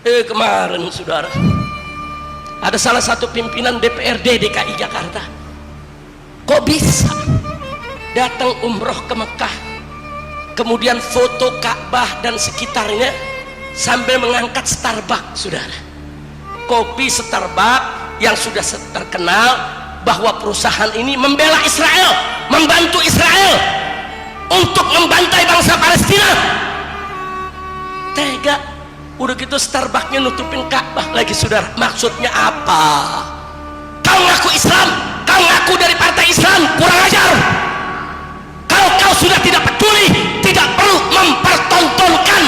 Kemarin saudara, ada salah satu pimpinan DPRD DKI Jakarta, kok bisa datang umroh ke Mekah, kemudian foto Ka'bah dan sekitarnya sambil mengangkat Starbucks, saudara. Kopi Starbucks yang sudah terkenal bahwa perusahaan ini membela Israel, membantu Israel untuk membantai bangsa Palestina. Tega. Udah gitu Starbucksnya nutupin Ka'bah lagi, saudara. Maksudnya apa? Kau ngaku Islam, kau ngaku dari partai Islam, kurang ajar. Kalau kau sudah tidak peduli, tidak perlu mempertontonkan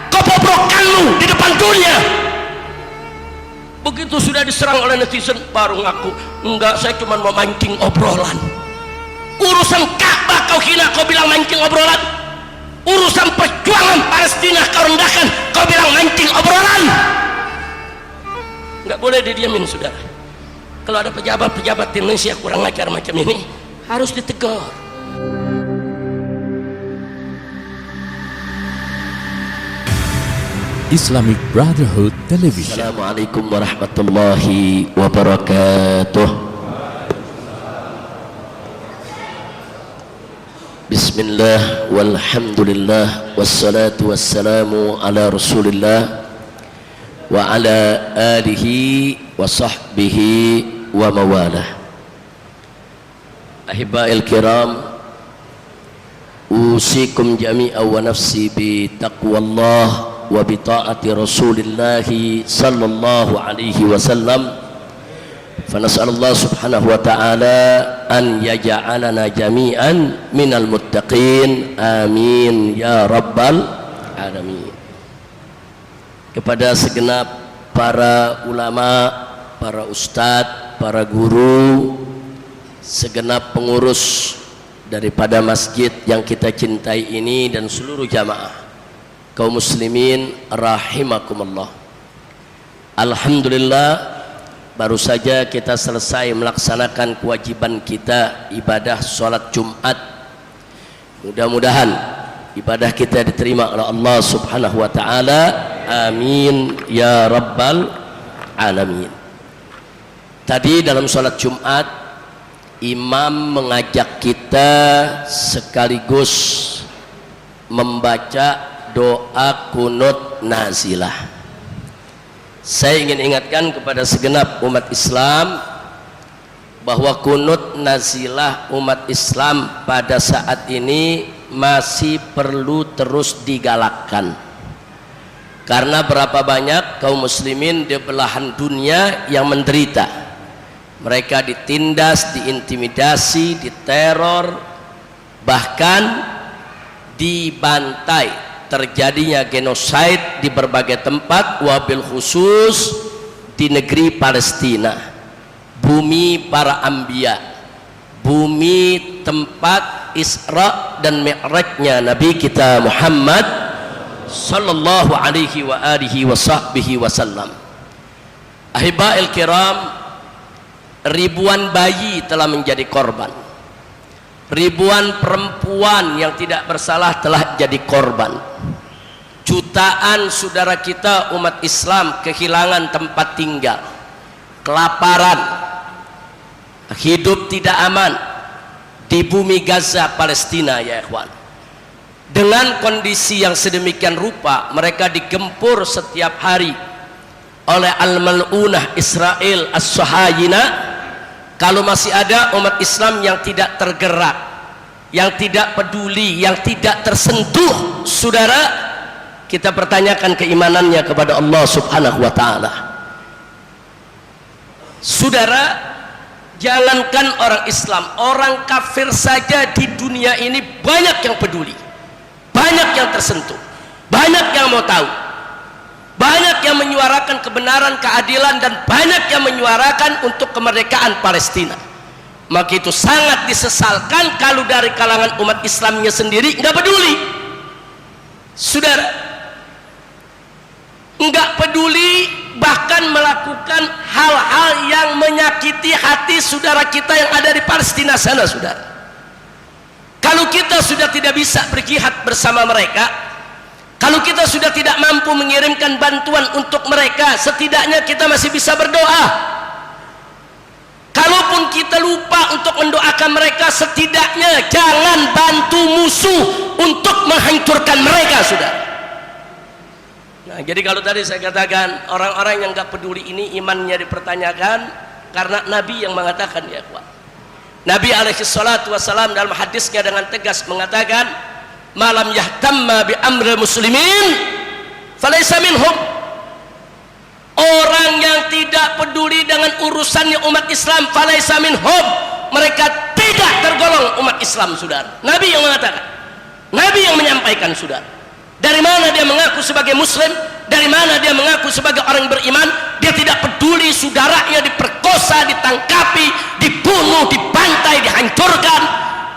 kebobrokanmu di depan dunia. Begitu sudah diserang oleh netizen, baru ngaku, enggak, saya cuma mau mancing obrolan. Urusan Ka'bah kau hina, kau bilang mancing obrolan. Urusan perjuangan Palestina kau rendahkan, kau bilang mancing obrolan. Nggak boleh didiamin, saudara. Kalau ada pejabat-pejabat di Indonesia kurang ajar macam ini, harus ditegur. Islamic Brotherhood Television. Assalamualaikum warahmatullahi wabarakatuh. Bismillah walhamdulillah wassalatu wassalamu ala rasulillah wa ala alihi wa sahbihi wa mawalah. Ahibba'il kiram, usikum jami'a wa nafsi bi taqwallah wa bi ta'ati rasulillah sallallahu alaihi wasallam. Fanas'alullah subhanahu wa ta'ala an yaja'alana jami'an minal muttaqin, amin ya rabbal alamin. Kepada segenap para ulama, para ustadz, para guru, segenap pengurus daripada masjid yang kita cintai ini, dan seluruh jamaah kaum muslimin rahimakumullah. Alhamdulillah, baru saja kita selesai melaksanakan kewajiban kita, ibadah sholat Jumat. Mudah-mudahan ibadah kita diterima oleh Allah subhanahu wa ta'ala, amin ya rabbal alamin. Tadi dalam sholat Jumat, imam mengajak kita sekaligus membaca doa kunut nazilah. Saya ingin ingatkan kepada segenap umat Islam bahwa kunut nazilah umat Islam pada saat ini masih perlu terus digalakkan, karena berapa banyak kaum muslimin di belahan dunia yang menderita. Mereka ditindas, diintimidasi, diteror, bahkan dibantai. Terjadinya genosida di berbagai tempat, wabil khusus di negeri Palestina, bumi para anbiya, bumi tempat Isra dan Mi'rajnya Nabi kita Muhammad sallallahu alaihi wa alihi wa sahbihi wasallam. Ahibba'il kiram, ribuan bayi telah menjadi korban, ribuan perempuan yang tidak bersalah telah jadi korban. Jutaan saudara kita umat Islam kehilangan tempat tinggal, kelaparan, hidup tidak aman di bumi Gaza Palestina, ya ikhwan. Dengan kondisi yang sedemikian rupa, mereka digempur setiap hari oleh al-mal'unah Israel as-Sahayina. Kalau masih ada umat Islam yang tidak tergerak, yang tidak peduli, yang tidak tersentuh, saudara, kita pertanyakan keimanannya kepada Allah subhanahu wa ta'ala. Saudara, jangankan orang Islam, orang kafir saja di dunia ini banyak yang peduli, banyak yang tersentuh, banyak yang mau tahu, banyak yang menyuarakan kebenaran, keadilan, dan banyak yang menyuarakan untuk kemerdekaan Palestina. Maka itu sangat disesalkan kalau dari kalangan umat Islamnya sendiri nggak peduli. Saudara, nggak peduli, bahkan melakukan hal-hal yang menyakiti hati saudara kita yang ada di Palestina sana, saudara. Kalau kita sudah tidak bisa berjihad bersama mereka, Kalau kita sudah tidak mampu mengirimkan bantuan untuk mereka, setidaknya kita masih bisa berdoa. Kalaupun kita lupa untuk mendoakan mereka, setidaknya jangan bantu musuh untuk menghancurkan mereka, saudara. Nah, jadi kalau tadi saya katakan orang-orang yang gak peduli ini imannya dipertanyakan karena Nabi yang mengatakan, ya kuat. Nabi alaihi salatu wassalam dalam hadisnya dengan tegas mengatakan, malam yahtamma bi amril muslimin falaysa minhum. Orang yang tidak peduli dengan urusannya umat Islam, falaysa minhum, mereka tidak tergolong umat Islam, saudara. Nabi yang mengatakan, Nabi yang menyampaikan, saudara. Dari mana dia mengaku sebagai muslim? Dari mana dia mengaku sebagai orang yang beriman? Dia tidak peduli saudaranya diperkosa, ditangkapi, dibunuh, dibantai, dihancurkan.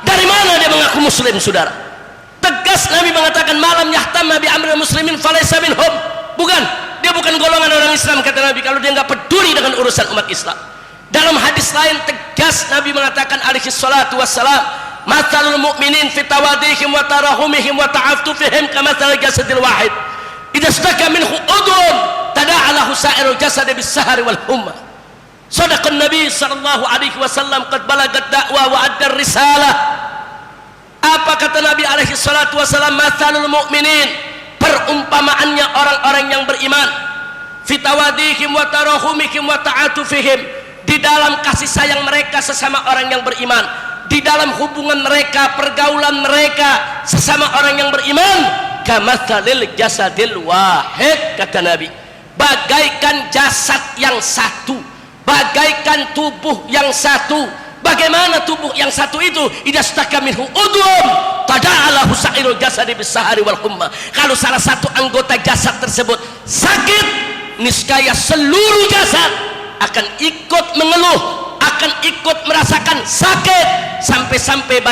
Dari mana dia mengaku muslim, saudara? Tegas Nabi mengatakan, malam yahtamma bi amril muslimin falaysa minhum. Bukan, dia bukan golongan orang Islam, kata Nabi, kalau dia nggak peduli dengan urusan umat Islam. Dalam hadis lain tegas Nabi mengatakan alaihi salatu wassalam, mathalul mu'minin fi tawadihim wa tarahumihim wa ta'aftufihim kamathal jasadil wahid idza istaka minhu udhun tada'a lahu sa'irul jasad bis-sahari wal humma. Sadaqan Nabi sallallahu alaihi wasallam, qad balagat da'wa wa adda risalah. Apa kata Nabi alaihi salatu wassalam? Mathalul mu'minin, perumpamaannya orang-orang yang beriman, fitawadihim wa tarahumihim wa ta'atufihim, di dalam kasih sayang mereka sesama orang yang beriman, di dalam hubungan mereka, pergaulan mereka sesama orang yang beriman, kamathalil jasadil wahid, kata Nabi, bagaikan jasad yang satu, bagaikan tubuh yang satu. Bagaimana tubuh yang satu itu? Idza staka minhu udhun tada'alahu sa'irul jasadi bis-sahari wal humma. Kalau salah satu anggota jasad tersebut sakit, niscaya seluruh jasad akan ikut mengeluh, akan ikut merasakan sakit, sampai-sampai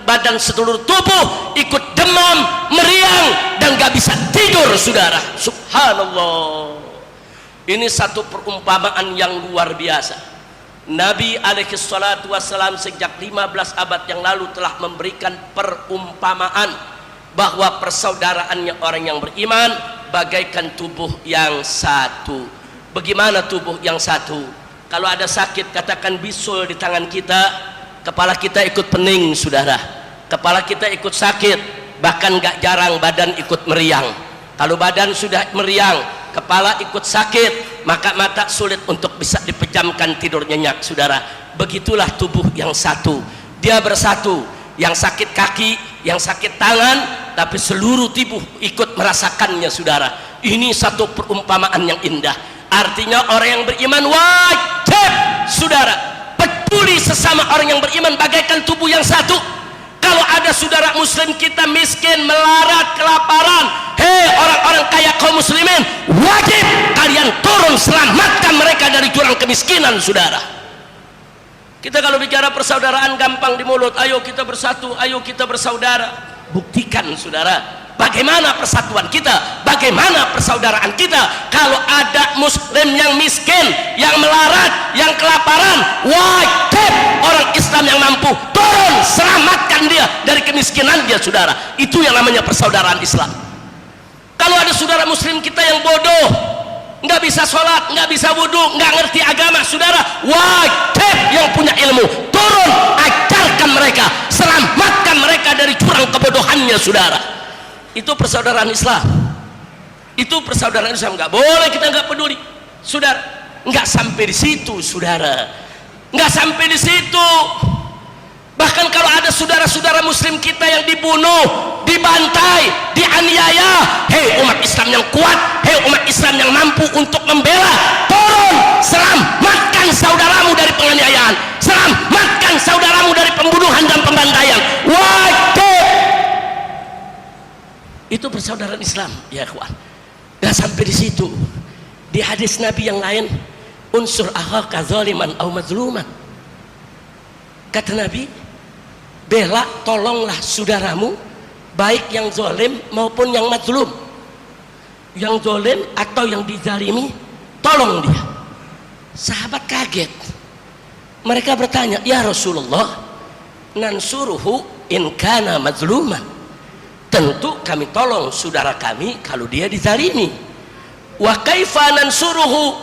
badan seluruh tubuh ikut demam, meriang, dan gak bisa tidur, saudara. Subhanallah. Ini satu perumpamaan yang luar biasa. Nabi alaihi salatu wassalam sejak 15 abad yang lalu telah memberikan perumpamaan bahwa persaudaraannya orang yang beriman bagaikan tubuh yang satu. Bagaimana tubuh yang satu? Kalau ada sakit, katakan bisul di tangan kita, kepala kita ikut pening, saudara. Kepala kita ikut sakit, bahkan gak jarang badan ikut meriang. Kalau badan sudah meriang, kepala ikut sakit, maka mata sulit untuk bisa dipejamkan, tidur nyenyak, saudara. Begitulah tubuh yang satu, dia bersatu. Yang sakit kaki, yang sakit tangan, tapi seluruh tubuh ikut merasakannya, saudara. Ini satu perumpamaan yang indah. Artinya orang yang beriman wajib, saudara, peduli sesama orang yang beriman bagaikan tubuh yang satu. Kalau ada saudara muslim kita miskin, melarat, kelaparan, hei orang-orang kaya kaum muslimin, wajib kalian turun selamatkan mereka dari jurang kemiskinan, saudara. Kita kalau bicara persaudaraan gampang di mulut, ayo kita bersatu, ayo kita bersaudara. Buktikan, saudara, bagaimana persatuan kita, bagaimana persaudaraan kita. Kalau ada muslim yang miskin, yang melarat, yang kelaparan, wajib orang Islam yang mampu turun selamatkan dia dari kemiskinan dia, saudara. Itu yang namanya persaudaraan Islam. Kalau ada saudara muslim kita yang bodoh, nggak bisa sholat, nggak bisa wudhu, nggak ngerti agama, saudara, wajib yang punya ilmu turun ajarkan mereka, selamatkan mereka dari jurang kebodohannya, saudara. Itu persaudaraan Islam. Itu persaudaraan Islam. Nggak boleh kita nggak peduli, saudara. Nggak sampai di situ, saudara. Nggak sampai di situ. Bahkan kalau ada saudara-saudara muslim kita yang dibunuh, dibantai, dianiaya, hei umat Islam yang kuat, hei umat Islam yang mampu untuk membela, turun selamatkan saudaramu dari penganiayaan, selamatkan saudaramu dari pembunuhan dan pembantaian. Wajib. Itu persaudaraan Islam, ya kawan. Nggak sampai di situ. Di hadis Nabi yang lain, unsur akhaka zaliman au mazluman, kata Nabi, bela, tolonglah saudaramu, baik yang zalim maupun yang mazlum. Yang zalim atau yang dizalimi, tolong dia. Sahabat kaget. Mereka bertanya, ya Rasulullah, nansuruhu in kana mazluman, tentu kami tolong saudara kami kalau dia dizalimi. Wa kaifa nansuruhu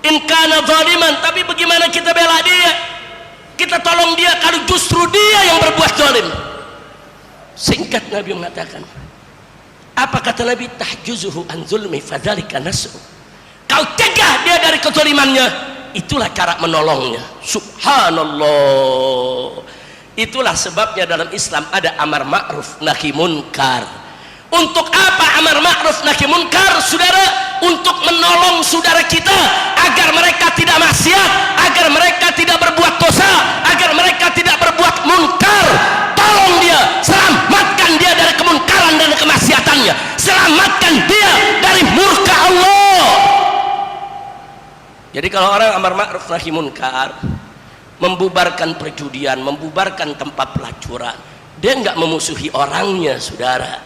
in kana zaliman, tapi bagaimana kita bela dia, kita tolong dia kalau justru dia yang berbuat zalim. Singkat Nabi mengatakan, apa kata Nabi? Tahjuzuhu an zulmi fadzalika nasru. Kau cegah dia dari kezalimannya, itulah cara menolongnya. Subhanallah. Itulah sebabnya dalam Islam ada amar ma'ruf nahi munkar. Untuk apa amar ma'ruf nahi munkar, saudara? Untuk menolong saudara kita agar mereka tidak maksiat, agar mereka tidak berbuat dosa, agar mereka tidak berbuat munkar. Tolong dia, selamatkan dia dari kemunkaran dan kemaksiatannya, selamatkan dia dari murka Allah. Jadi kalau orang amar ma'ruf nahi munkar, membubarkan perjudian, membubarkan tempat pelacuran, dia nggak memusuhi orangnya, saudara.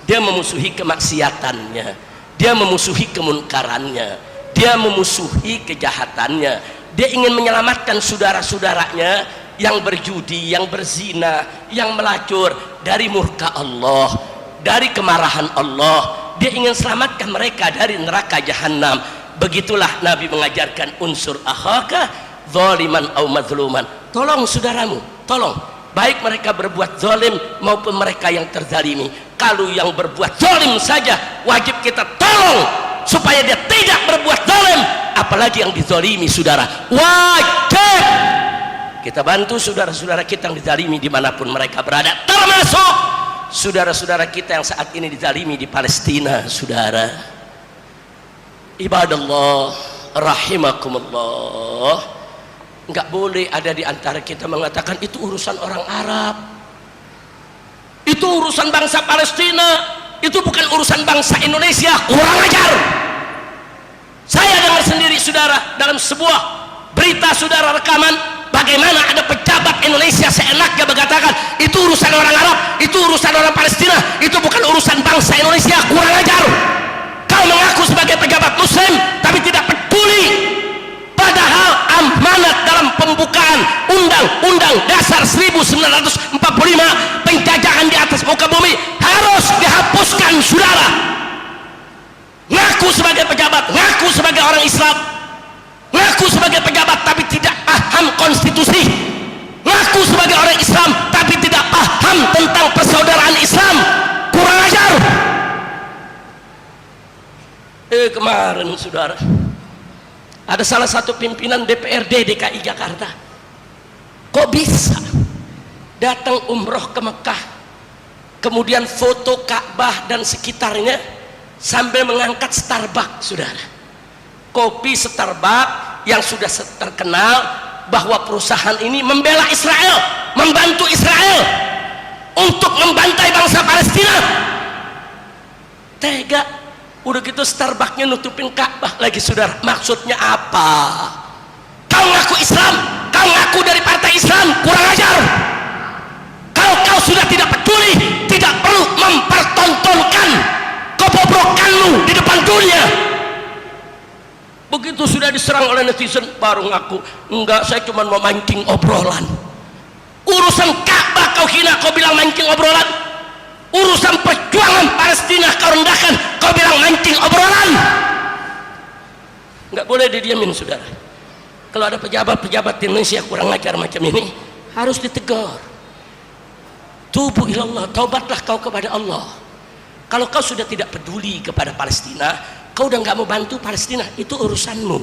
Dia memusuhi kemaksiatannya, dia memusuhi kemunkarannya, dia memusuhi kejahatannya. Dia ingin menyelamatkan saudara-saudaranya yang berjudi, yang berzina, yang melacur dari murka Allah, dari kemarahan Allah. Dia ingin selamatkan mereka dari neraka jahanam. Begitulah Nabi mengajarkan unsur akhaka zaliman au mazluman. Tolong saudaramu, tolong, baik mereka berbuat zalim maupun mereka yang terzalimi. Kalau yang berbuat zalim saja wajib kita tolong supaya dia tidak berbuat zalim, apalagi yang dizalimi, saudara. Wajib kita bantu saudara-saudara kita yang dizalimi dimanapun mereka berada, termasuk saudara-saudara kita yang saat ini dizalimi di Palestina, saudara. Ibadallah rahimakumullah. Enggak boleh ada di antara kita mengatakan itu urusan orang Arab, itu urusan bangsa Palestina, itu bukan urusan bangsa Indonesia. Kurang ajar. Saya dengar sendiri, saudara, dalam sebuah berita, saudara, rekaman, bagaimana ada pejabat Indonesia seenaknya mengatakan itu urusan orang Arab, itu urusan orang Palestina, itu bukan urusan bangsa Indonesia. Kurang ajar. Kau mengaku sebagai pejabat muslim tapi tidak peduli, padahal amanat dalam pembukaan Undang-Undang Dasar 1945, penjajahan di atas muka bumi harus dihapuskan, saudara. Ngaku sebagai pejabat, ngaku sebagai orang Islam, ngaku sebagai pejabat tapi tidak paham konstitusi, ngaku sebagai orang Islam tapi tidak paham tentang persaudaraan Islam. Kurang ajar. Kemarin, saudara, ada salah satu pimpinan DPRD DKI Jakarta, kok bisa datang umroh ke Mekah, kemudian foto Ka'bah dan sekitarnya sambil mengangkat Starbucks, saudara. Kopi Starbucks yang sudah terkenal bahwa perusahaan ini membela Israel, membantu Israel untuk membantai bangsa Palestina. Tega. Udah gitu Starbucksnya nutupin Ka'bah lagi, saudara. Maksudnya apa? Kau ngaku Islam, kau ngaku dari partai Islam. Kurang ajar. Kalau kau sudah tidak peduli, tidak perlu mempertontonkan kebobrokanmu di depan dunia. Begitu sudah diserang oleh netizen baru ngaku, enggak, saya cuma mau mancing obrolan. Urusan Ka'bah kau hina, kau bilang mancing obrolan. Urusan perjuangan Palestina kau rendahkan, kau bilang mancing obrolan. Nggak boleh didiamin, saudara. Kalau ada pejabat-pejabat di Indonesia kurang ajar macam ini, harus ditegur. Tubu ilallah, taubatlah kau kepada Allah. Kalau kau sudah tidak peduli kepada Palestina, kau udah nggak mau bantu Palestina, itu urusanmu.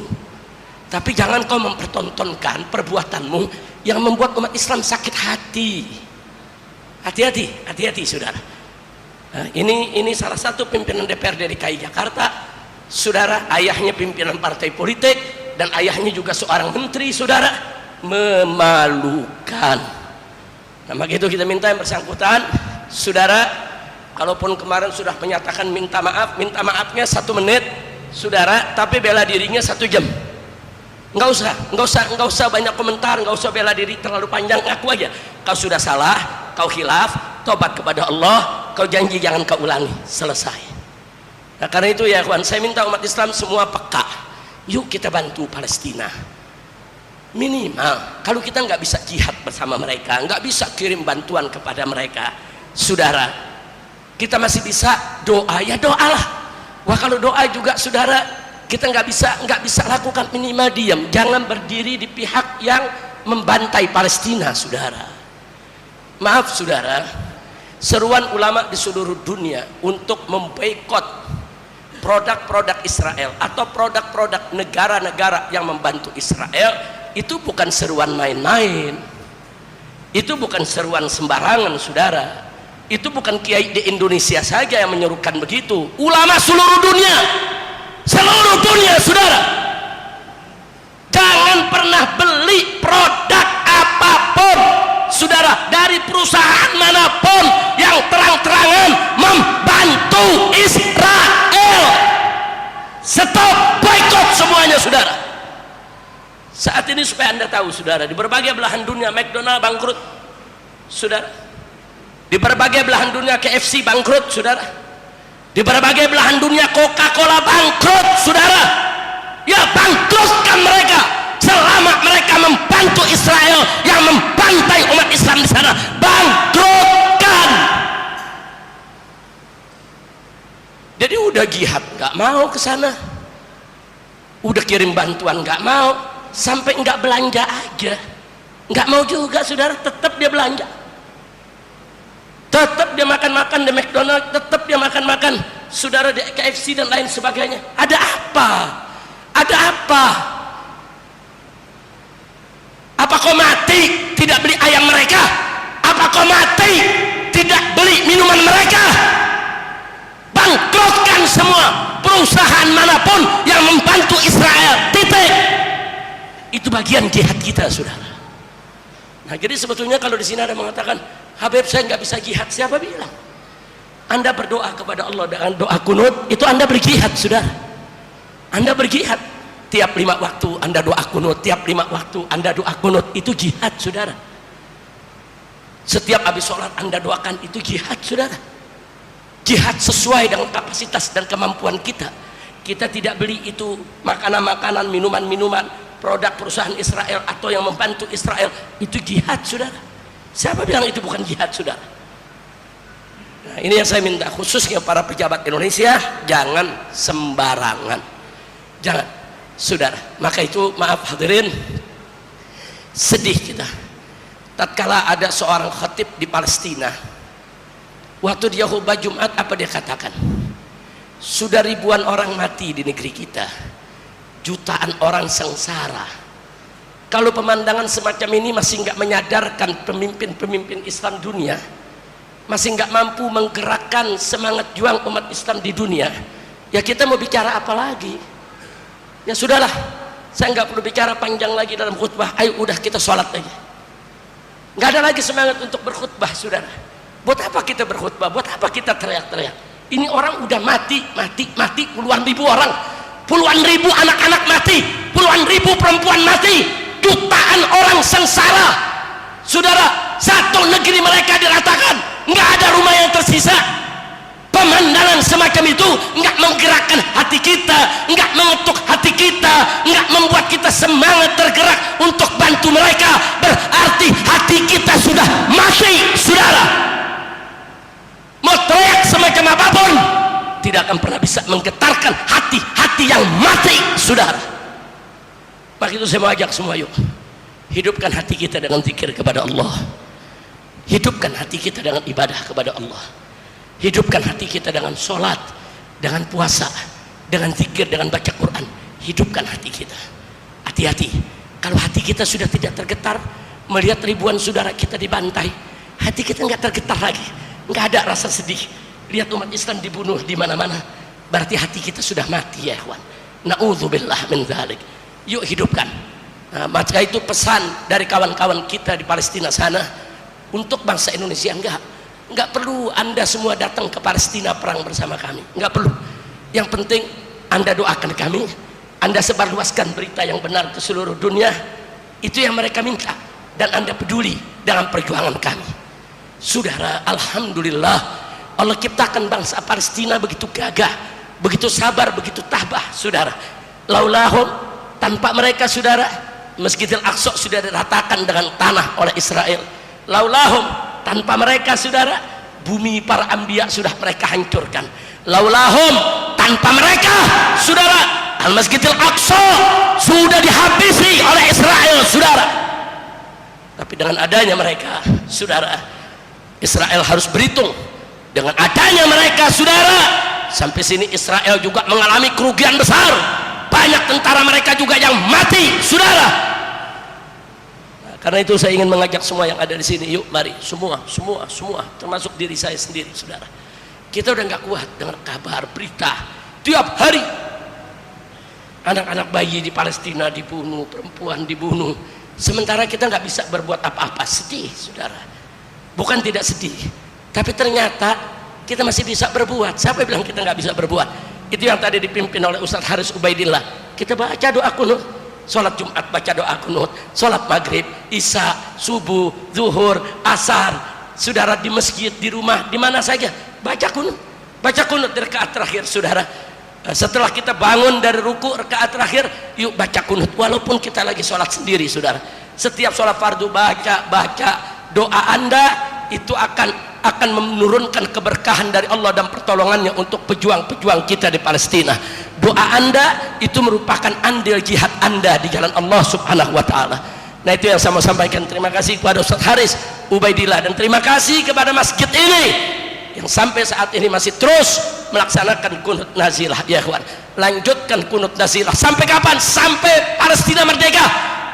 Tapi jangan kau mempertontonkan perbuatanmu yang membuat umat Islam sakit hati. Hati-hati, hati-hati, saudara. Nah, ini salah satu pimpinan DPRD DKI Jakarta, saudara. Ayahnya pimpinan partai politik dan ayahnya juga seorang menteri, saudara. Memalukan. Nah, begitu kita minta yang bersangkutan, saudara, kalaupun kemarin sudah menyatakan minta maafnya 1 menit, saudara, tapi bela dirinya 1 jam. Nggak usah banyak komentar, nggak usah bela diri terlalu panjang. Ngaku aja kau sudah salah, kau khilaf, tobat kepada Allah, kau janji jangan kau ulangi, selesai. Nah, karena itu ya kawan, saya minta umat Islam semua peka. Yuk kita bantu Palestina. Minimal kalau kita nggak bisa jihad bersama mereka, nggak bisa kirim bantuan kepada mereka, saudara, kita masih bisa doa, ya doalah. Wah, kalau doa juga saudara kita nggak bisa lakukan, minimal diam, jangan berdiri di pihak yang membantai Palestina saudara. Maaf saudara, seruan ulama di seluruh dunia untuk memboikot produk-produk Israel atau produk-produk negara-negara yang membantu Israel itu bukan seruan main-main, itu bukan seruan sembarangan saudara. Itu bukan kiai di Indonesia saja yang menyerukan begitu, ulama seluruh dunia saudara. Jangan pernah beli produk apapun saudara dari perusahaan manapun yang terang-terangan membantu Israel. Stop, boikot semuanya saudara. Saat ini supaya anda tahu saudara, di berbagai belahan dunia McDonald bangkrut saudara, di berbagai belahan dunia KFC bangkrut saudara, di berbagai belahan dunia Coca-Cola bangkrut saudara. Ya, bangkrutkan mereka selama mereka membantu Israel yang membantai umat Islam di sana. Bangkrutkan. Jadi udah jihad nggak mau ke sana, udah kirim bantuan nggak mau, sampai nggak belanja aja nggak mau juga saudara. Tetap dia belanja, tetap dia makan-makan di McDonald, tetap dia makan-makan saudara di KFC dan lain sebagainya. Ada apa? Ada apa? Apa kau mati tidak beli ayam mereka? Apa kau mati tidak beli minuman mereka? Bangkrutkan semua perusahaan manapun yang membantu Israel, titik. Itu bagian jihad kita saudara. Nah, jadi sebetulnya kalau di sini ada mengatakan, Habib saya nggak bisa jihad, siapa bilang? Anda berdoa kepada Allah dengan doa kunut, itu Anda berjihad saudara. Anda berjihad tiap 5 waktu Anda doa kunut, tiap 5 waktu Anda doa kunut, itu jihad saudara. Setiap habis sholat Anda doakan, itu jihad saudara. Jihad sesuai dengan kapasitas dan kemampuan kita. Kita tidak beli itu makanan-makanan, minuman-minuman produk perusahaan Israel atau yang membantu Israel, itu jihad saudara. Siapa bilang itu bukan jihad saudara? Nah, ini yang saya minta khususnya para pejabat Indonesia, jangan sembarangan, jangan saudara. Maka itu maaf hadirin, sedih kita tatkala ada seorang khatib di Palestina, waktu dia khutbah Jumat, apa dia katakan? Sudah ribuan orang mati di negeri kita, jutaan orang sengsara. Kalau pemandangan semacam ini masih nggak menyadarkan pemimpin-pemimpin Islam dunia, masih nggak mampu menggerakkan semangat juang umat Islam di dunia, ya kita mau bicara apa lagi? Ya sudahlah, saya nggak perlu bicara panjang lagi dalam khutbah. Ayo udah kita sholat aja. Nggak ada lagi semangat untuk berkhutbah saudara. Buat apa kita berkhutbah? Buat apa kita teriak-teriak? Ini orang udah mati puluhan ribu orang, puluhan ribu anak-anak mati, puluhan ribu perempuan mati, jutaan orang sengsara saudara. Satu negeri mereka diratakan, nggak ada rumah yang tersisa. Pemandangan semacam itu nggak menggerakkan hati kita, nggak mengetuk hati kita, nggak membuat kita semangat tergerak untuk bantu mereka. Berarti hati kita sudah mati saudara. Mau teriak semacam apapun tidak akan pernah bisa menggetarkan hati-hati yang mati saudara. Maka itu saya mau ajak semua, yuk hidupkan hati kita dengan zikir kepada Allah, hidupkan hati kita dengan ibadah kepada Allah, hidupkan hati kita dengan sholat, dengan puasa, dengan zikir, dengan baca Quran. Hidupkan hati kita. Hati-hati, kalau hati kita sudah tidak tergetar melihat ribuan saudara kita dibantai, hati kita nggak tergetar lagi, nggak ada rasa sedih lihat umat Islam dibunuh di mana-mana, berarti hati kita sudah mati ya ikhwan. Na'udzubillah min dzalik. Yuk hidupkan. Nah, maka itu pesan dari kawan-kawan kita di Palestina sana untuk bangsa Indonesia. Enggak perlu Anda semua datang ke Palestina perang bersama kami, enggak perlu. Yang penting Anda doakan kami, Anda sebarluaskan berita yang benar ke seluruh dunia. Itu yang mereka minta, dan Anda peduli dalam perjuangan kami. Saudara, alhamdulillah Allah ciptakan bangsa Palestina begitu gagah, begitu sabar, begitu tabah saudara. Laulahum, tanpa mereka saudara, Masjidil Aqsa sudah diratakan dengan tanah oleh Israel. Laulahum, tanpa mereka saudara, bumi para anbiya sudah mereka hancurkan. Laulahum, tanpa mereka, saudara, Al-Masjidil Aqsa sudah dihabisi oleh Israel, saudara. Tapi dengan adanya mereka, saudara, Israel harus berhitung. Dengan adanya mereka, saudara, sampai sini Israel juga mengalami kerugian besar. Banyak tentara mereka juga yang mati, saudara. Nah, karena itu saya ingin mengajak semua yang ada di sini, yuk mari, semua, termasuk diri saya sendiri, saudara. Kita udah nggak kuat dengan kabar berita tiap hari anak-anak bayi di Palestina dibunuh, perempuan dibunuh. Sementara kita nggak bisa berbuat apa-apa. Sedih, saudara. Bukan tidak sedih, tapi ternyata kita masih bisa berbuat. Siapa yang bilang kita nggak bisa berbuat? Itu yang tadi dipimpin oleh Ustadz Haris Ubaidillah. Kita baca doa kunut, sholat Jumat baca doa kunut, sholat maghrib, isya, subuh, zuhur, asar, saudara, di masjid, di rumah, di mana saja baca kunut di rakaat terakhir, saudara. Setelah kita bangun dari ruku rakaat terakhir, yuk baca kunut walaupun kita lagi sholat sendiri, saudara. Setiap sholat fardu baca doa Anda, itu akan menurunkan keberkahan dari Allah dan pertolongannya untuk pejuang-pejuang kita di Palestina. Doa Anda itu merupakan andil jihad Anda di jalan Allah Subhanahu wa taala. Nah, itu yang saya mau sampaikan. Terima kasih kepada Ustadz Haris Ubaidillah, dan terima kasih kepada masjid ini yang sampai saat ini masih terus melaksanakan kunut nazilah, ya kawan. Lanjutkan kunut nazilah sampai kapan? Sampai Palestina merdeka,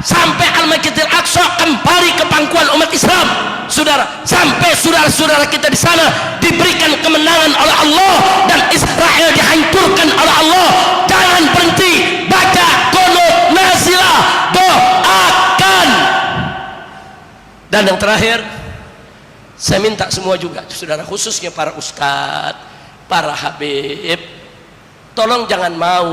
sampai Al-Masjidil Aqsa kembali ke pangkuan umat Islam, saudara. Sampai saudara-saudara kita di sana diberikan kemenangan oleh Allah dan Israel dihancurkan oleh Allah. Jangan berhenti baca kunut nazilah, doakan. Dan yang terakhir, saya minta semua juga, saudara, khususnya para ustadz, para habib, tolong jangan mau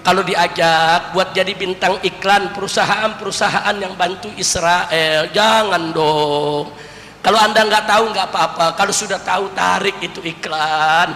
kalau diajak buat jadi bintang iklan perusahaan-perusahaan yang bantu Israel. Jangan dong. Kalau Anda nggak tahu nggak apa-apa, kalau sudah tahu tarik itu iklan.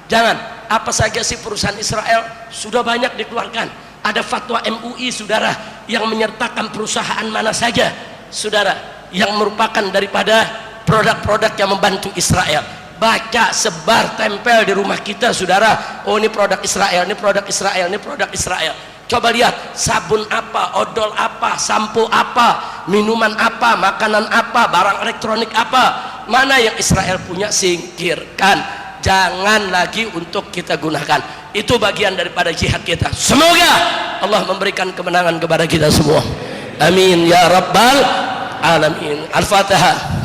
Jangan. Apa saja sih perusahaan Israel sudah banyak dikeluarkan. Ada fatwa MUI, saudara, yang menyertakan perusahaan mana saja, saudara, yang merupakan daripada produk-produk yang membantu Israel. Baca, sebar, tempel di rumah kita, saudara. Oh, ini produk Israel, ini produk Israel, ini produk Israel. Coba lihat, sabun apa, odol apa, sampo apa, minuman apa, makanan apa, barang elektronik apa, mana yang Israel punya, singkirkan. Jangan lagi untuk kita gunakan. Itu bagian daripada jihad kita. Semoga Allah memberikan kemenangan kepada kita semua. Amin ya rabbal alamin. Al-Fatihah.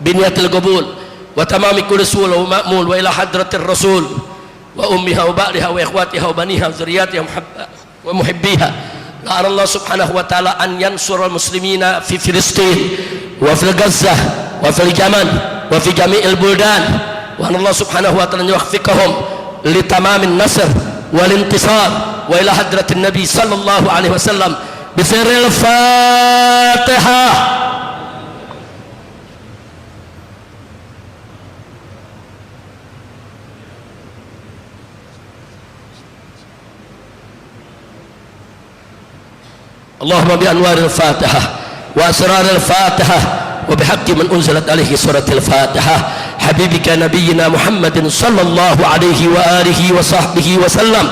Biniyatil qabul wa tamami kulli sul wa ma'mul wa ila hadratir rasul wa ummiha wa ba'liha wa ikhwatiha wa baniha wa zurriyyatiha wa muhibbiha. La Allah subhanahu wa ta'ala an yansura al-muslimina fi Filistin wa fi Gaza wa fi Yaman wa fi jami'il buldan, wa Allah subhanahu wa ta'ala yuwaffiqahum li tamamin nasr wal intisar wa ila hadratin nabi sallallahu alaihi wasallam bi sirril Fatihah. اللهم بأنوار الفاتحة وأسرار الفاتحة وبحق من أنزلت عليه سورة الفاتحة حبيبك نبينا محمد صلى الله عليه وآله وصحبه وسلم.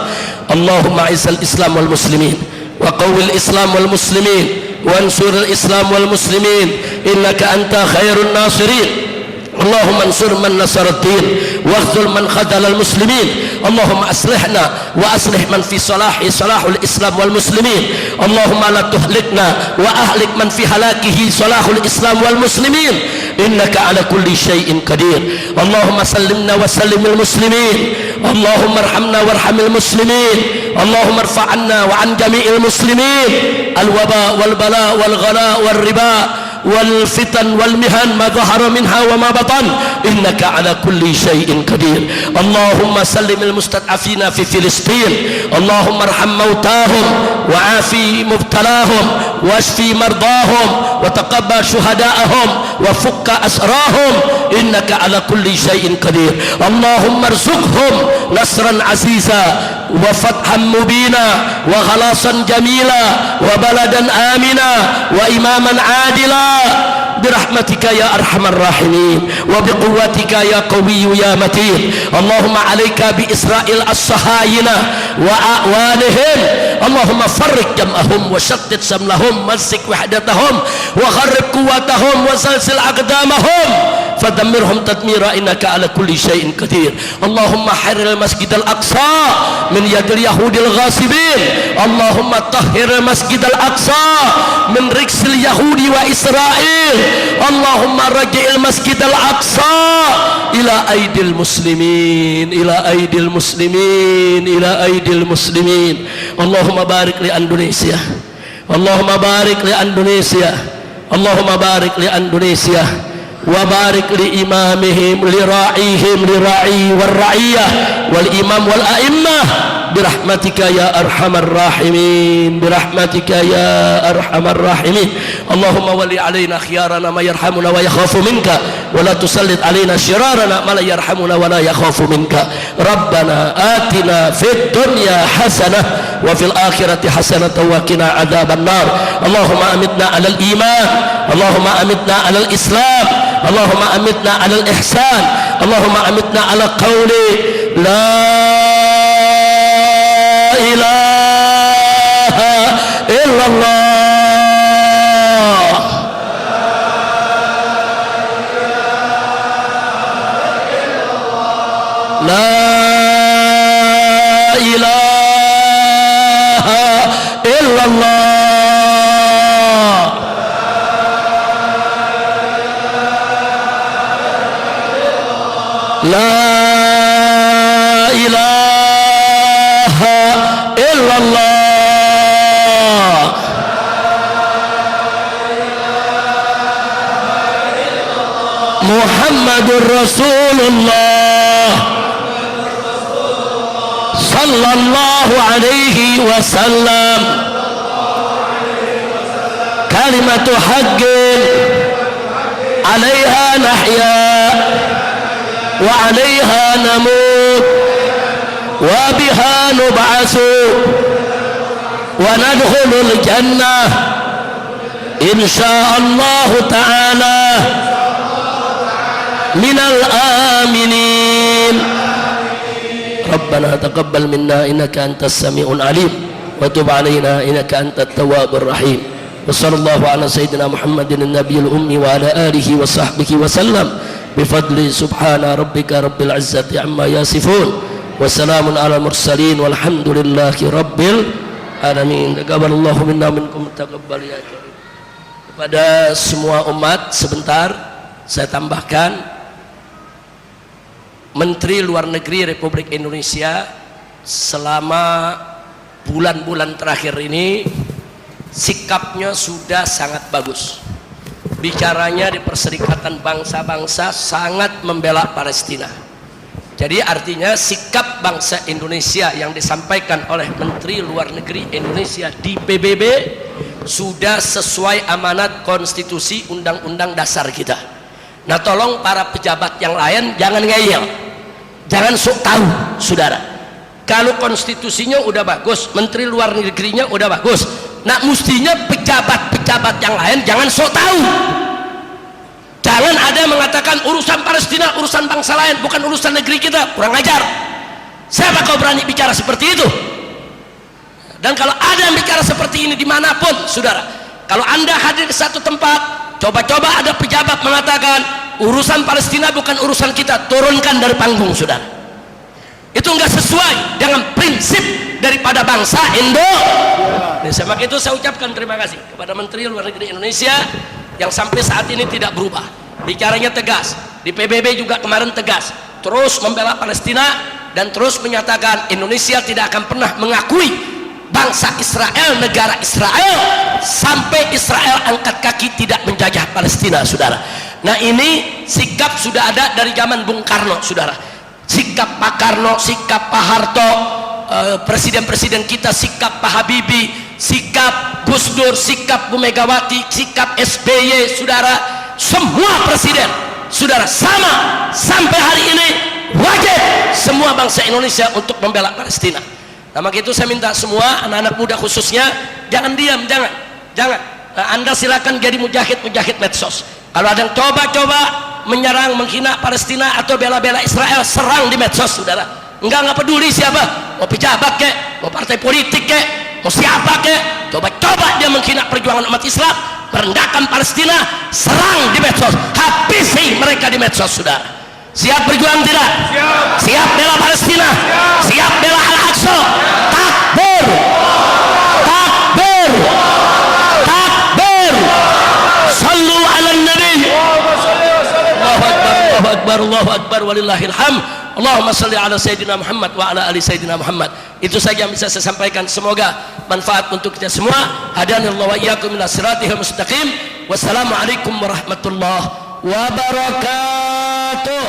اللهم أعز الإسلام والمسلمين وقوي الإسلام والمسلمين وانصر الإسلام والمسلمين إنك أنت خير الناصرين. اللهم انصر من نصر الدين واخذل من خذل المسلمين. اللهم أصلحنا وأصلح من في صلاح الإسلام والمسلمين. اللهم لا تهلكنا وأهلك من في هلاكه صلاح الإسلام والمسلمين إنك على كل شيء قدير. اللهم سلمنا وسلم المسلمين. اللهم ارحمنا وارحم المسلمين. اللهم ارفع عنا وعن جميع المسلمين الوباء والبلاء والغلاء والربا والفتن والمهن ما ظهر منها وما بطن إنك على كل شيء قدير. اللهم سلم المستضعفين في فلسطين. اللهم ارحم موتاهم وعافي مبتلاهم واشفي مرضاهم وتقبل شهداءهم وفك أسراهم إنك على كل شيء قدير. اللهم ارزقهم نصرا عزيزا وفتحا مبينا وخلاصا جميلا وبلدا آمنا وإماما عادلا برحمتك يا أرحم الراحمين وبقوتك يا قوي يا متين. اللهم عليك بإسرائيل الصهاينة وأعوانهم، اللهم فرق جمعهم وشتت شملهم ومزق وحدتهم وخرب قوتهم وزلزل أقدامهم فدمرهم تدميرا إنك على كل شيء قدير. اللهم حرر المسجد الأقصى من يد اليهود الغاصبين، اللهم طهر المسجد الأقصى من رجس اليهود وإسرائيل، اللهم رجع المسجد الأقصى إلى أيدي المسلمين، إلى أيدي المسلمين، إلى أيدي المسلمين. اللهم بارك لإندونيسيا، اللهم بارك لإندونيسيا، اللهم بارك لإندونيسيا وبارك لإمامهم لراعيهم لراعي والرعية والإمام والأئمة برحمتك يا أرحم الراحمين، برحمتك يا أرحم الراحمين. اللهم ولي علينا خيارنا ما يرحمنا ويخاف منك، ولا تسلط علينا شرارنا ما لا يرحمنا ولا يخاف منك. ربنا آتنا في الدنيا حسنة وفي الآخرة حسنة وقنا عذاب النار. اللهم أمتنا على الإيمان، اللهم أمتنا على الإسلام، اللهم أمتنا على الإحسان، اللهم أمتنا على قول لا إله إلا الله. لا إله إلا الله. لا إله إلا الله. محمد رسول الله صلى الله عليه وسلم. كلمة حق عليها نحيا وعليها نموت وبها نبعث وندخل الجنة إن شاء الله تعالى من الآمنين. ربنا تقبل منا إنك أنت السميع العليم وتب علينا إنك أنت التواب الرحيم. وصلى الله على سيدنا محمد النبي الأمي وعلى آله وصحبه وسلم بفضل سبحان ربك رب العزة عما يصفون وسلام على المرسلين والحمد لله رب العالمين. Taqabbalallahu minna minkum taqabbal ya karim. Kepada semua umat sebentar saya tambahkan, Menteri Luar Negeri Republik Indonesia selama bulan-bulan terakhir ini sikapnya sudah sangat bagus. Bicaranya di Perserikatan Bangsa-Bangsa sangat membela Palestina. Jadi artinya sikap bangsa Indonesia yang disampaikan oleh Menteri Luar Negeri Indonesia di PBB sudah sesuai amanat konstitusi undang-undang dasar kita. Nah tolong para pejabat yang lain jangan ngeyel, jangan sok tahu saudara. Kalau konstitusinya udah bagus, Menteri Luar Negerinya udah bagus, nah mestinya pejabat-pejabat yang lain jangan sok tahu. Jangan ada yang mengatakan urusan Palestina urusan bangsa lain, bukan urusan negeri kita. Kurang ajar. Siapa kau berani bicara seperti itu? Dan kalau ada yang bicara seperti ini dimanapun saudara, kalau anda hadir di satu tempat, coba-coba ada pejabat mengatakan urusan Palestina bukan urusan kita, turunkan dari panggung saudara. Itu enggak sesuai dengan prinsip daripada bangsa Indonesia. Maka itu saya ucapkan terima kasih kepada Menteri Luar Negeri Indonesia yang sampai saat ini tidak berubah, bicaranya tegas. Di PBB juga kemarin tegas, terus membela Palestina dan terus menyatakan Indonesia tidak akan pernah mengakui bangsa Israel, negara Israel, sampai Israel angkat kaki tidak menjajah Palestina saudara. Nah ini sikap sudah ada dari zaman Bung Karno saudara. Sikap Pak Karno, sikap Pak Harto, presiden-presiden kita, sikap Pak Habibie, sikap Gus Dur, sikap Bu Megawati, sikap SBY saudara, semua presiden saudara sama sampai hari ini wajib semua bangsa Indonesia untuk membela Palestina. Nah maka itu saya minta semua anak-anak muda khususnya jangan diam, jangan. Anda silakan jadi mujahid medsos. Kalau ada yang coba-coba menyerang, menghina Palestina atau bela-bela Israel, serang di medsos, saudara. Enggak peduli siapa, mau pejabat kek, mau partai politik kek, mau siapa kek, coba-coba dia menghina perjuangan umat Islam, merendahkan Palestina, serang di medsos, habisi mereka di medsos, saudara. Siap berjuang tidak? Siap bela Palestina? Siap bela Al-Aqsa? Takbir! Takbir! Takbir! Sallu ala nabi. Allahu akbar, Allahu akbar, Allahu akbar, walillahil hamd. Allahumma salli ala Sayyidina Muhammad wa ala ali Sayyidina Muhammad. Itu saja yang bisa saya sampaikan. Semoga manfaat untuk kita semua. Hadanallahu wa iyyakum ila siratal mustaqim. Wassalamualaikum warahmatullahi wabarakatuh.